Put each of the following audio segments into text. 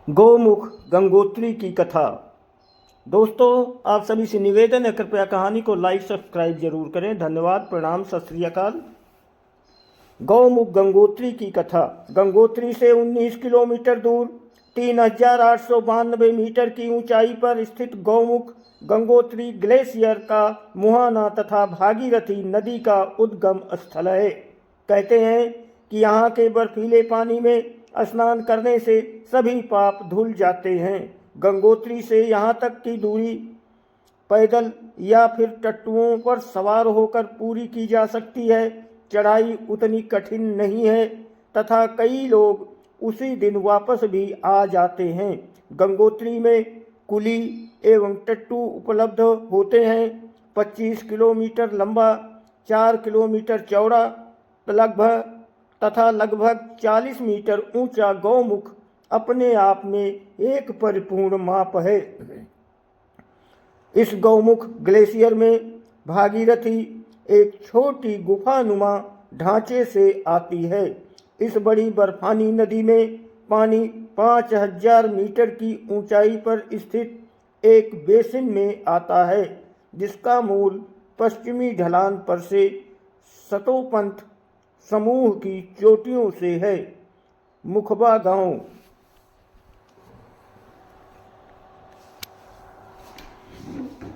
गौमुख गंगोत्री की कथा। दोस्तों, आप सभी से निवेदन है, कृपया कहानी को लाइक सब्सक्राइब जरूर करें। धन्यवाद, प्रणाम, सत श्री अकाल। गौमुख गंगोत्री की कथा। गंगोत्री से 19 किलोमीटर दूर 3892 मीटर की ऊंचाई पर स्थित गौमुख गंगोत्री ग्लेशियर का मुहाना तथा भागीरथी नदी का उद्गम स्थल है। कहते हैं कि यहाँ के बर्फीले पानी में स्नान करने से सभी पाप धुल जाते हैं। गंगोत्री से यहाँ तक की दूरी पैदल या फिर टट्टुओं पर सवार होकर पूरी की जा सकती है। चढ़ाई उतनी कठिन नहीं है तथा कई लोग उसी दिन वापस भी आ जाते हैं। गंगोत्री में कुली एवं टट्टू उपलब्ध होते हैं। 25 किलोमीटर लंबा, 4 किलोमीटर चौड़ा लगभग 40 मीटर ऊंचा गौमुख अपने आप में एक परिपूर्ण माप है। इस गौमुख ग्लेशियर में भागीरथी एक छोटी गुफानुमा ढांचे से आती है। इस बड़ी बर्फानी नदी में पानी 5000 मीटर की ऊंचाई पर स्थित एक बेसिन में आता है, जिसका मूल पश्चिमी ढलान पर से सतोपंथ समूह की चोटियों से है। मुखबा गांव।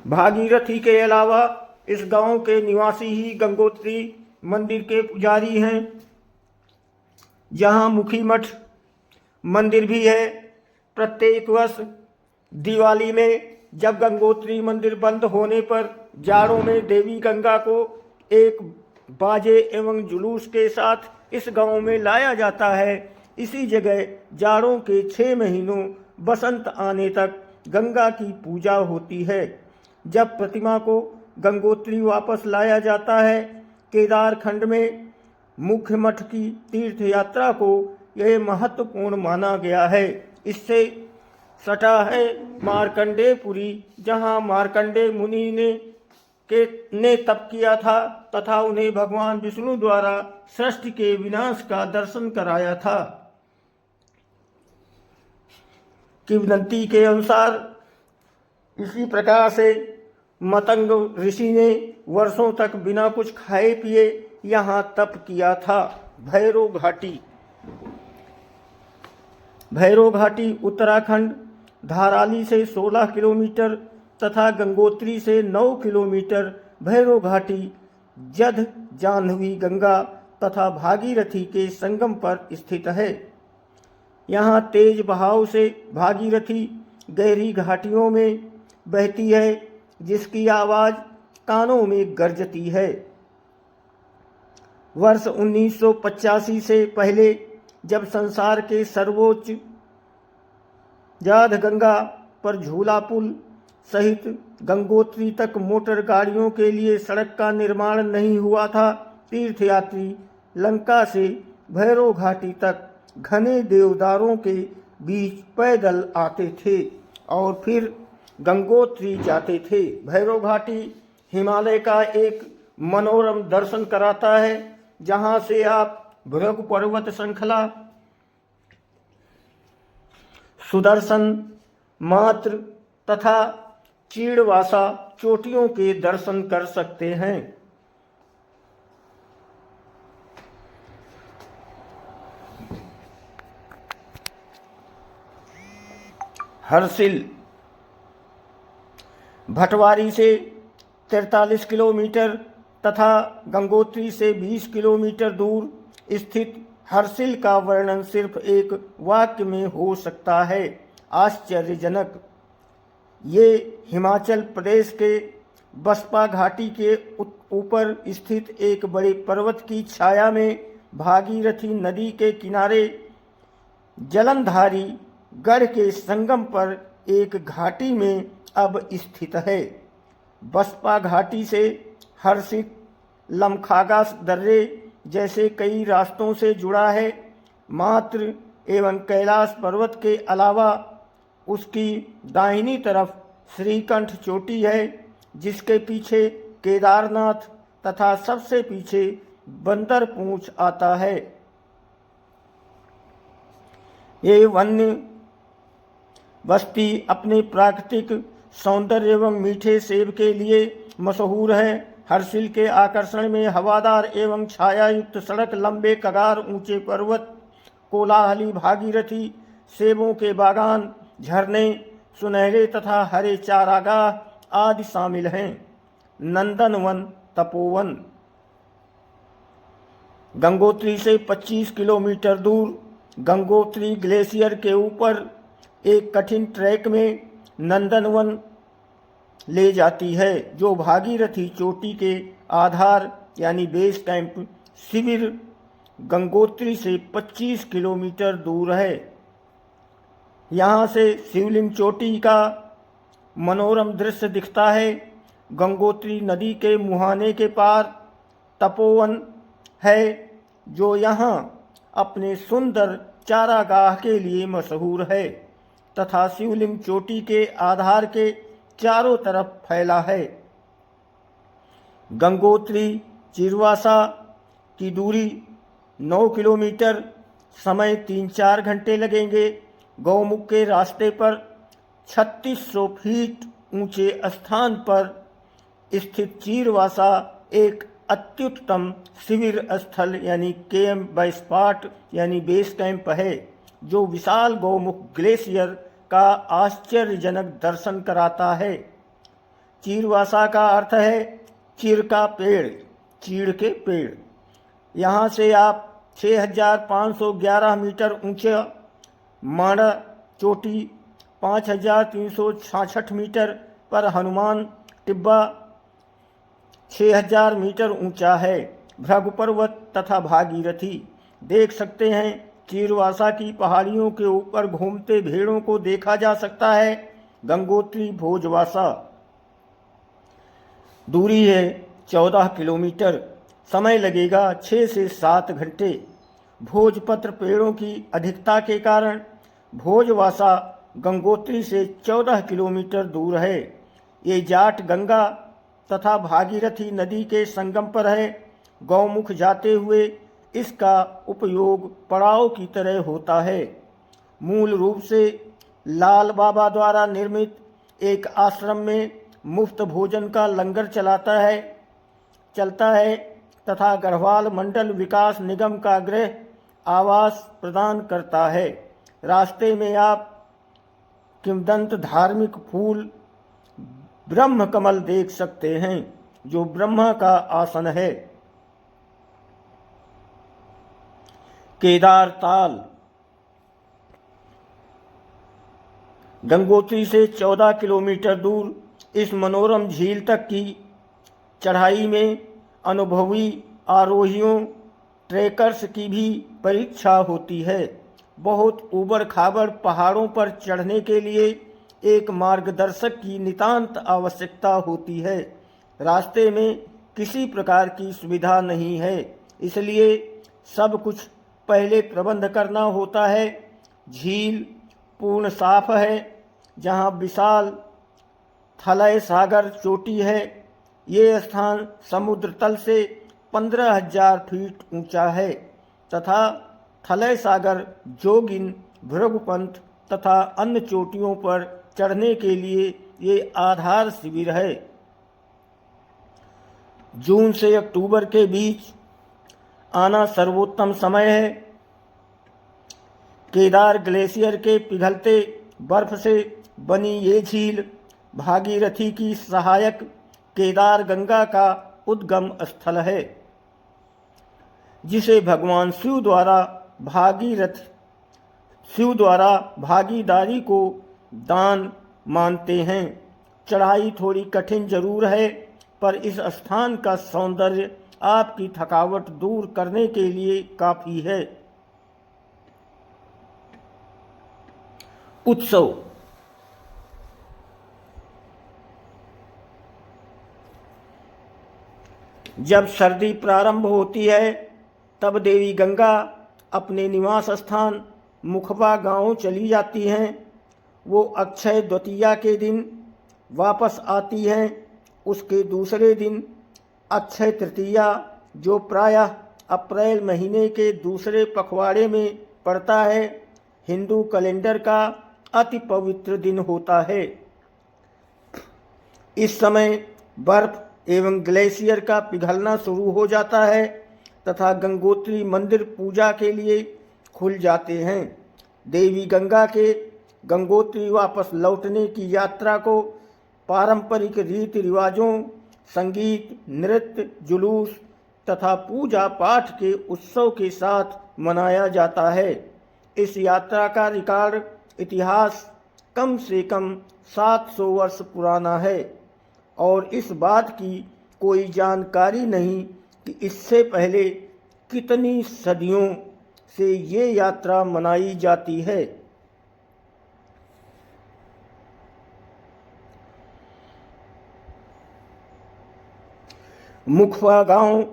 भागीरथी के अलावा इस गांव के निवासी ही गंगोत्री मंदिर के पुजारी हैं, जहां मुखी मठ मंदिर भी है। प्रत्येक वर्ष दिवाली में जब गंगोत्री मंदिर बंद होने पर जाड़ों में देवी गंगा को एक बाजे एवं जुलूस के साथ इस गांव में लाया जाता है। इसी जगह जाड़ों के 6 महीनों बसंत आने तक गंगा की पूजा होती है। जब प्रतिमा को गंगोत्री वापस लाया जाता है, केदार खंड में मुख्य मठ की तीर्थ यात्रा को यह महत्वपूर्ण माना गया है। इससे सटा है मार्कंडेयपुरी, जहाँ मार्कंडेय मुनि ने तप किया था तथा उन्हें भगवान विष्णु द्वारा सृष्टि के विनाश का दर्शन कराया था। किंवदंती के अनुसार इसी प्रकार से मतंग ऋषि ने वर्षों तक बिना कुछ खाए पिए यहाँ तप किया था। भैरव घाटी उत्तराखंड धाराली से 16 किलोमीटर तथा गंगोत्री से 9 किलोमीटर। भैरव घाटी जध जाह्नवी गंगा तथा भागीरथी के संगम पर स्थित है। यहाँ तेज बहाव से भागीरथी गहरी घाटियों में बहती है, जिसकी आवाज़ कानों में गरजती है। वर्ष 1985 से पहले, जब संसार के सर्वोच्च जाध गंगा पर झूला पुल सहित गंगोत्री तक मोटर गाड़ियों के लिए सड़क का निर्माण नहीं हुआ था, तीर्थयात्री लंका से भैरव घाटी तक घने देवदारों के बीच पैदल आते थे और फिर गंगोत्री जाते थे। भैरव घाटी हिमालय का एक मनोरम दर्शन कराता है, जहाँ से आप भृगु पर्वत श्रृंखला, सुदर्शन मात्र तथा चीड़वासा चोटियों के दर्शन कर सकते हैं। हर्षिल भटवारी से 43 किलोमीटर तथा गंगोत्री से 20 किलोमीटर दूर स्थित हर्षिल का वर्णन सिर्फ एक वाक्य में हो सकता है, आश्चर्यजनक। ये हिमाचल प्रदेश के बसपा घाटी के ऊपर स्थित एक बड़े पर्वत की छाया में भागीरथी नदी के किनारे जलंधारी गढ़ के संगम पर एक घाटी में अब स्थित है। बसपा घाटी से हर्षिल लमखागा दर्रे जैसे कई रास्तों से जुड़ा है। मात्र एवं कैलाश पर्वत के अलावा उसकी दाहिनी तरफ श्रीकंठ चोटी है, जिसके पीछे केदारनाथ तथा सबसे पीछे बंदरपूंछ आता है। ये वन्य बस्ती अपने प्राकृतिक सौंदर्य एवं मीठे सेब के लिए मशहूर है। हर्षिल के आकर्षण में हवादार एवं छायायुक्त सड़क, लंबे कगार, ऊंचे पर्वत, कोलाहली भागीरथी, सेबों के बागान, झरने, सुनहरे तथा हरे चारागाह आदि शामिल हैं। नंदनवन तपोवन गंगोत्री से 25 किलोमीटर दूर गंगोत्री ग्लेशियर के ऊपर एक कठिन ट्रैक में नंदनवन ले जाती है, जो भागीरथी चोटी के आधार यानी बेस कैंप शिविर गंगोत्री से 25 किलोमीटर दूर है। यहाँ से शिवलिंग चोटी का मनोरम दृश्य दिखता है। गंगोत्री नदी के मुहाने के पार तपोवन है, जो यहाँ अपने सुंदर चारागाह के लिए मशहूर है तथा शिवलिंग चोटी के आधार के चारों तरफ फैला है। गंगोत्री चिरवासा की दूरी 9 किलोमीटर, समय 3-4 घंटे लगेंगे। गौमुख के रास्ते पर 3600 फीट ऊंचे स्थान पर स्थित चीरवासा एक अत्युत्तम शिविर स्थल यानी कैंप बाय स्पॉट यानी बेस कैंप है, जो विशाल गौमुख ग्लेशियर का आश्चर्यजनक दर्शन कराता है। चीरवासा का अर्थ है चीड़ का पेड़, चीड़ के पेड़। यहाँ से आप 6511 मीटर ऊंचा माणा चोटी, 5366 मीटर पर हनुमान टिब्बा 6000 मीटर ऊंचा है, भृगु पर्वत तथा भागीरथी देख सकते हैं। चीरवासा की पहाड़ियों के ऊपर घूमते भेड़ों को देखा जा सकता है। गंगोत्री भोजवासा दूरी है 14 किलोमीटर, समय लगेगा 6 से 7 घंटे। भोजपत्र पेड़ों की अधिकता के कारण भोजवासा गंगोत्री से 14 किलोमीटर दूर है। ये जाट गंगा तथा भागीरथी नदी के संगम पर है। गौमुख जाते हुए इसका उपयोग पड़ाव की तरह होता है। मूल रूप से लाल बाबा द्वारा निर्मित एक आश्रम में मुफ्त भोजन का लंगर चलता है तथा गढ़वाल मंडल विकास निगम का गृह आवास प्रदान करता है। रास्ते में आप किंवदंत धार्मिक फूल ब्रह्म कमल देख सकते हैं, जो ब्रह्मा का आसन है। केदार ताल गंगोत्री से 14 किलोमीटर दूर इस मनोरम झील तक की चढ़ाई में अनुभवी आरोहियों ट्रेकर्स की भी परीक्षा होती है। बहुत ऊबड़ खाबड़ पहाड़ों पर चढ़ने के लिए एक मार्गदर्शक की नितांत आवश्यकता होती है। रास्ते में किसी प्रकार की सुविधा नहीं है, इसलिए सब कुछ पहले प्रबंध करना होता है। झील पूर्ण साफ है, जहाँ विशाल थलय सागर चोटी है। ये स्थान समुद्र तल से 15,000 फीट ऊंचा है तथा थलय सागर, जोगिन, भृगुपंथ तथा अन्य चोटियों पर चढ़ने के लिए ये आधार शिविर है। जून से अक्टूबर के बीच आना सर्वोत्तम समय है। केदार ग्लेशियर के पिघलते बर्फ से बनी ये झील भागीरथी की सहायक केदार गंगा का उद्गम स्थल है, जिसे भगवान शिव द्वारा भागीदारी को दान मानते हैं। चढ़ाई थोड़ी कठिन जरूर है, पर इस स्थान का सौंदर्य आपकी थकावट दूर करने के लिए काफी है। उत्सव जब सर्दी प्रारंभ होती है, तब देवी गंगा अपने निवास स्थान मुखबा गांव चली जाती हैं। वो अक्षय द्वितीया के दिन वापस आती हैं। उसके दूसरे दिन अक्षय तृतीया, जो प्रायः अप्रैल महीने के दूसरे पखवाड़े में पड़ता है, हिंदू कैलेंडर का अति पवित्र दिन होता है। इस समय बर्फ एवं ग्लेशियर का पिघलना शुरू हो जाता है तथा गंगोत्री मंदिर पूजा के लिए खुल जाते हैं। देवी गंगा के गंगोत्री वापस लौटने की यात्रा को पारंपरिक रीति रिवाजों, संगीत, नृत्य, जुलूस तथा पूजा पाठ के उत्सव के साथ मनाया जाता है। इस यात्रा का रिकॉर्ड इतिहास कम से कम 700 वर्ष पुराना है और इस बात की कोई जानकारी नहीं कि इससे पहले कितनी सदियों से ये यात्रा मनाई जाती है। मुखवा गांव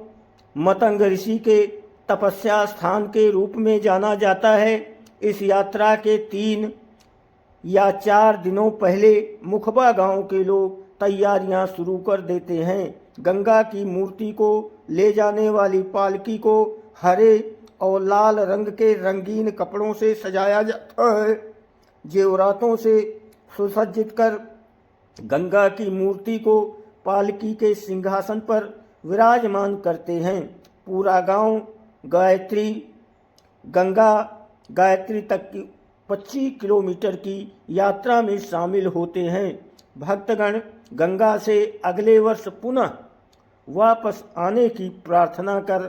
मतंग ऋषि के तपस्या स्थान के रूप में जाना जाता है। इस यात्रा के 3 या 4 दिनों पहले मुखबा गांव के लोग तैयारियां शुरू कर देते हैं। गंगा की मूर्ति को ले जाने वाली पालकी को हरे और लाल रंग के रंगीन कपड़ों से सजाया जाता है। जेवरातों से सुसज्जित कर गंगा की मूर्ति को पालकी के सिंहासन पर विराजमान करते हैं। पूरा गांव गंगा गायत्री तक की 25 किलोमीटर की यात्रा में शामिल होते हैं। भक्तगण गंगा से अगले वर्ष पुनः वापस आने की प्रार्थना कर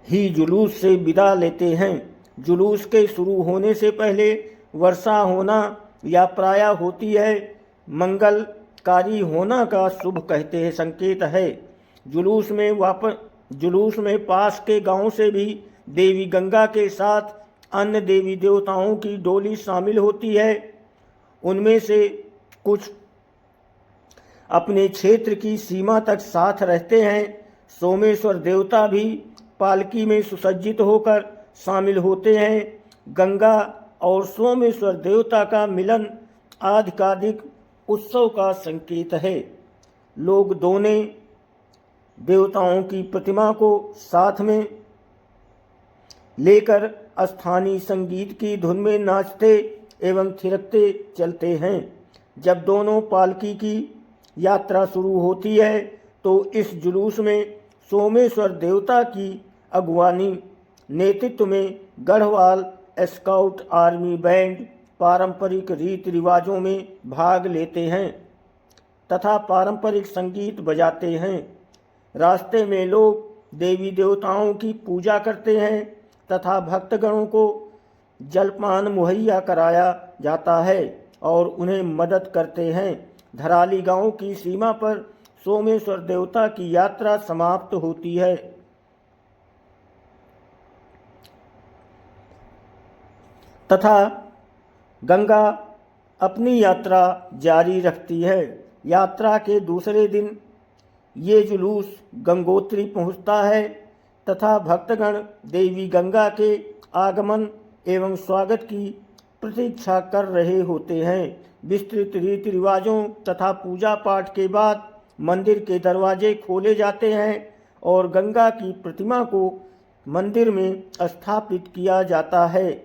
ही जुलूस से विदा लेते हैं। जुलूस के शुरू होने से पहले वर्षा होना या प्रायः होती है मंगलकारी होना का शुभ कहते हैं संकेत है। जुलूस में पास के गांव से भी देवी गंगा के साथ अन्य देवी देवताओं की डोली शामिल होती है। उनमें से कुछ अपने क्षेत्र की सीमा तक साथ रहते हैं। सोमेश्वर देवता भी पालकी में सुसज्जित होकर शामिल होते हैं। गंगा और सोमेश्वर देवता का मिलन आधिकारिक उत्सव का संकेत है। लोग दोनों देवताओं की प्रतिमा को साथ में लेकर स्थानीय संगीत की धुन में नाचते एवं थिरकते चलते हैं। जब दोनों पालकी की यात्रा शुरू होती है तो इस जुलूस में सोमेश्वर देवता की अगवानी नेतृत्व में गढ़वाल स्काउट आर्मी बैंड पारंपरिक रीति रिवाजों में भाग लेते हैं तथा पारंपरिक संगीत बजाते हैं। रास्ते में लोग देवी देवताओं की पूजा करते हैं तथा भक्तगणों को जलपान मुहैया कराया जाता है और उन्हें मदद करते हैं। धराली गांव की सीमा पर सोमेश्वर देवता की यात्रा समाप्त होती है तथा गंगा अपनी यात्रा जारी रखती है। यात्रा के दूसरे दिन ये जुलूस गंगोत्री पहुंचता है तथा भक्तगण देवी गंगा के आगमन एवं स्वागत की प्रतीक्षा कर रहे होते हैं। विस्तृत रीति रिवाजों तथा पूजा पाठ के बाद मंदिर के दरवाजे खोले जाते हैं और गंगा की प्रतिमा को मंदिर में स्थापित किया जाता है।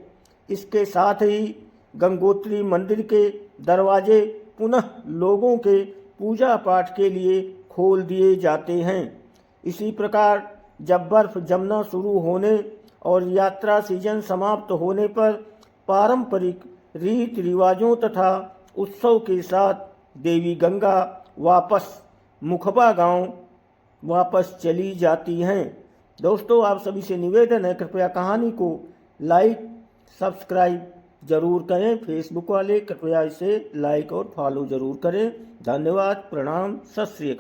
इसके साथ ही गंगोत्री मंदिर के दरवाजे पुनः लोगों के पूजा पाठ के लिए खोल दिए जाते हैं। इसी प्रकार जब बर्फ जमना शुरू होने और यात्रा सीजन समाप्त होने पर पारंपरिक रीति रिवाजों तथा उत्सव के साथ देवी गंगा वापस मुखबा गांव वापस चली जाती हैं। दोस्तों, आप सभी से निवेदन है, कृपया कहानी को लाइक सब्सक्राइब जरूर करें। फेसबुक वाले कृपया इसे लाइक और फॉलो जरूर करें। धन्यवाद, प्रणाम, सत श्री अकाल।